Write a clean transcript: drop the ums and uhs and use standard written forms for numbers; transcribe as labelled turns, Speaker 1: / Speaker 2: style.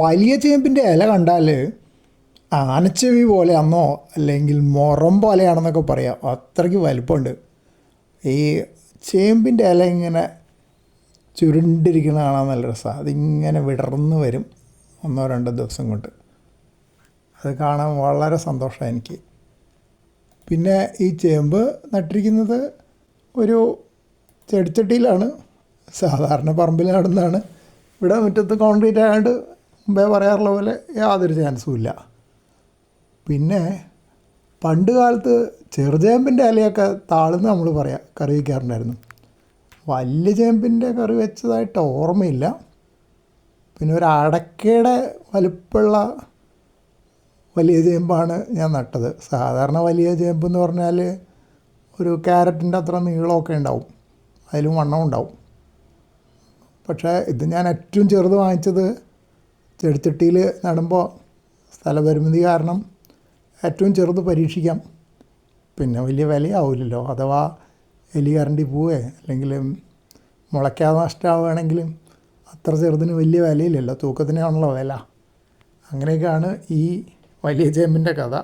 Speaker 1: വലിയ ചേമ്പിൻ്റെ ഇല കണ്ടാൽ ആനച്ചെവി പോലെയാണെന്നോ അല്ലെങ്കിൽ മുറം പോലെയാണെന്നൊക്കെ പറയാം. അത്രയ്ക്ക് വലിപ്പമുണ്ട്. ഈ ചേമ്പിൻ്റെ ഇല ഇങ്ങനെ ചുരുണ്ടിരിക്കുന്ന കാണാൻ നല്ല രസമാണ്. അതിങ്ങനെ വിടർന്ന് വരും 1-2 ദിവസം കൊണ്ട്. അത് കാണാൻ വളരെ സന്തോഷമാണ് എനിക്ക്. പിന്നെ ഈ ചേമ്പ് നട്ടിരിക്കുന്നത് ഒരു ചെടിച്ചട്ടിയിലാണ്. സാധാരണ പറമ്പിൽ നടുന്നതാണ്. ഇവിടെ മുറ്റത്ത് കോൺക്രീറ്റ് ആയതുകൊണ്ട് മുമ്പേ പറയാറുള്ള പോലെ യാതൊരു ചാൻസും ഇല്ല. പിന്നെ പണ്ട് കാലത്ത് ചെറുചേമ്പിൻ്റെ ഇലയൊക്കെ താഴ്ന്ന് നമ്മൾ കറി വയ്ക്കാറുണ്ടായിരുന്നു. വലിയ ചേമ്പിൻ്റെ കറി വെച്ചതായിട്ട് ഓർമ്മയില്ല. പിന്നെ ഒരു അടക്കയുടെ വലിപ്പമുള്ള വലിയ ചേമ്പാണ് ഞാൻ നട്ടത്. സാധാരണ വലിയ ചേമ്പെന്ന് പറഞ്ഞാൽ ഒരു ക്യാരറ്റിൻ്റെ അത്ര നീളമൊക്കെ ഉണ്ടാവും, അതിലും വണ്ണം ഉണ്ടാവും. പക്ഷേ ഇത് ഞാൻ ഏറ്റവും ചെറുത് വാങ്ങിച്ചത് ചെടിച്ചട്ടിയിൽ നടുമ്പോൾ സ്ഥലപരിമിതി കാരണം ഏറ്റവും ചെറുത് പരീക്ഷിക്കാം. പിന്നെ വലിയ വിലയാവില്ലല്ലോ. അഥവാ എലി കരണ്ടി പോവേ അല്ലെങ്കിൽ മുളയ്ക്കാതെ നഷ്ടമാവുകയാണെങ്കിലും അത്ര ചെറുതിന് വലിയ വിലയില്ലല്ലോ, തൂക്കത്തിനാണല്ലോ വില. അങ്ങനെയൊക്കെയാണ് ഈ വലിയ ചേമ്പിൻ്റെ കഥ.